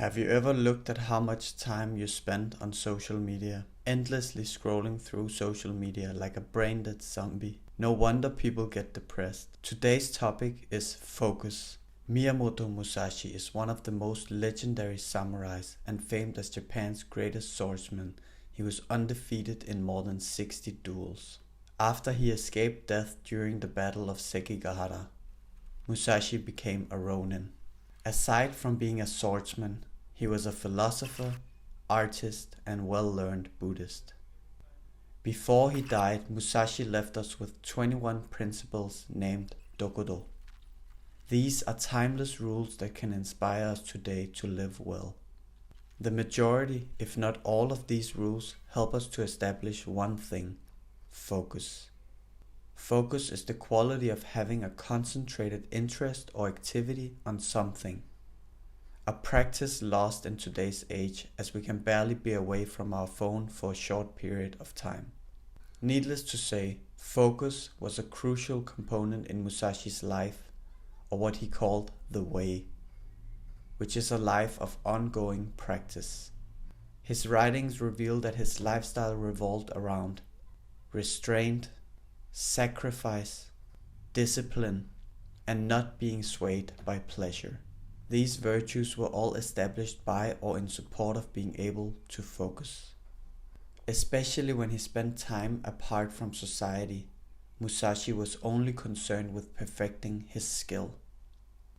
Have you ever looked at how much time you spend on social media, endlessly scrolling through social media like a brain-dead zombie? No wonder people get depressed. Today's topic is focus. Miyamoto Musashi is one of the most legendary samurais and famed as Japan's greatest swordsman. He was undefeated in more than 60 duels. After he escaped death during the Battle of Sekigahara, Musashi became a ronin. Aside from being a swordsman, he was a philosopher, artist, and well-learned Buddhist. Before he died, Musashi left us with 21 principles named Dokudo. These are timeless rules that can inspire us today to live well. The majority, if not all of these rules, help us to establish one thing: focus. Focus is the quality of having a concentrated interest or activity on something. A practice lost in today's age, as we can barely be away from our phone for a short period of time. Needless to say, focus was a crucial component in Musashi's life, or what he called the way, which is a life of ongoing practice. His writings reveal that his lifestyle revolved around restraint, sacrifice, discipline, and not being swayed by pleasure. These virtues were all established by or in support of being able to focus. Especially when he spent time apart from society, Musashi was only concerned with perfecting his skill,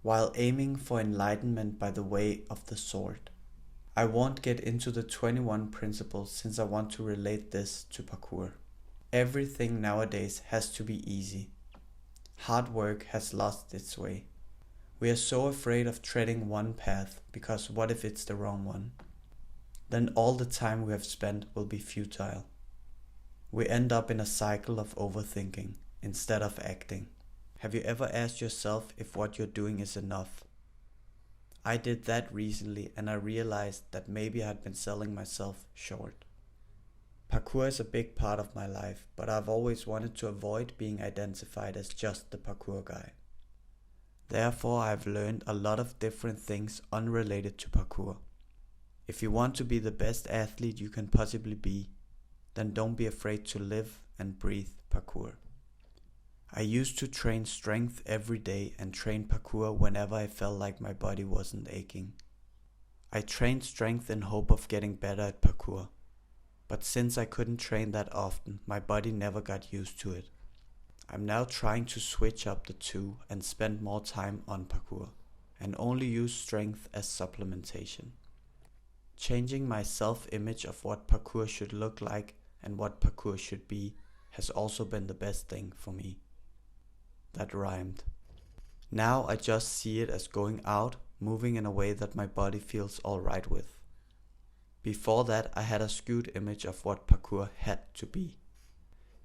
while aiming for enlightenment by the way of the sword. I won't get into the 21 principles since I want to relate this to parkour. Everything nowadays has to be easy. Hard work has lost its way. We are so afraid of treading one path because what if it's the wrong one? Then all the time we have spent will be futile. We end up in a cycle of overthinking instead of acting. Have you ever asked yourself if what you're doing is enough? I did that recently and I realized that maybe I had been selling myself short. Parkour is a big part of my life, but I've always wanted to avoid being identified as just the parkour guy. Therefore, I've learned a lot of different things unrelated to parkour. If you want to be the best athlete you can possibly be, then don't be afraid to live and breathe parkour. I used to train strength every day and train parkour whenever I felt like my body wasn't aching. I trained strength in hope of getting better at parkour. But since I couldn't train that often, my body never got used to it. I'm now trying to switch up the two and spend more time on parkour, and only use strength as supplementation. Changing my self-image of what parkour should look like and what parkour should be has also been the best thing for me. That rhymed. Now I just see it as going out, moving in a way that my body feels alright with. Before that, I had a skewed image of what parkour had to be.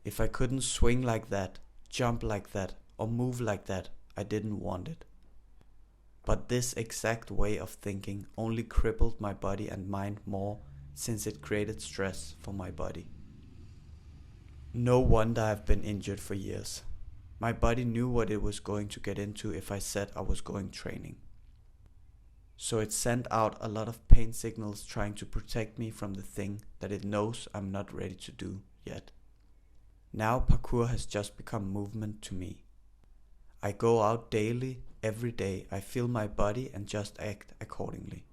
If I couldn't swing like that, jump like that, or move like that, I didn't want it. But this exact way of thinking only crippled my body and mind more, since it created stress for my body. No wonder I've been injured for years. My body knew what it was going to get into if I said I was going training. So it sent out a lot of pain signals trying to protect me from the thing that it knows I'm not ready to do yet. Now parkour has just become movement to me. I go out daily, every day, I feel my body and just act accordingly.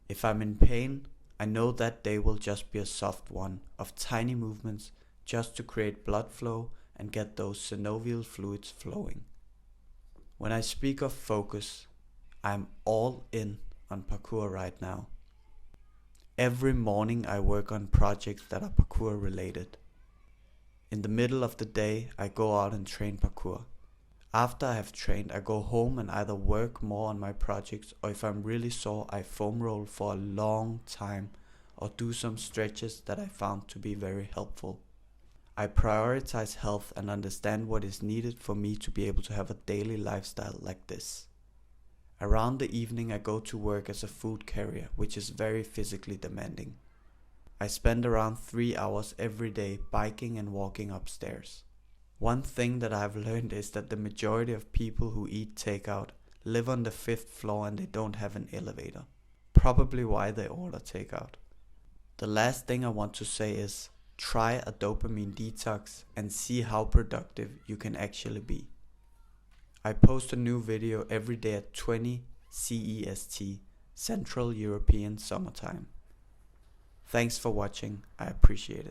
If I'm in pain, I know that day will just be a soft one of tiny movements just to create blood flow and get those synovial fluids flowing. When I speak of focus, I'm all in on parkour right now. Every morning I work on projects that are parkour related. In the middle of the day I go out and train parkour. After I have trained, I go home and either work more on my projects, or if I'm really sore I foam roll for a long time or do some stretches that I found to be very helpful. I prioritize health and understand what is needed for me to be able to have a daily lifestyle like this. Around the evening I go to work as a food carrier, which is very physically demanding. I spend around 3 hours every day biking and walking upstairs. One thing that I've learned is that the majority of people who eat takeout live on the 5th floor and they don't have an elevator. probably why they order takeout. The last thing I want to say is, try a dopamine detox and see how productive you can actually be. I post a new video every day at 20 CEST, Central European Summertime. Thanks for watching, I appreciate it.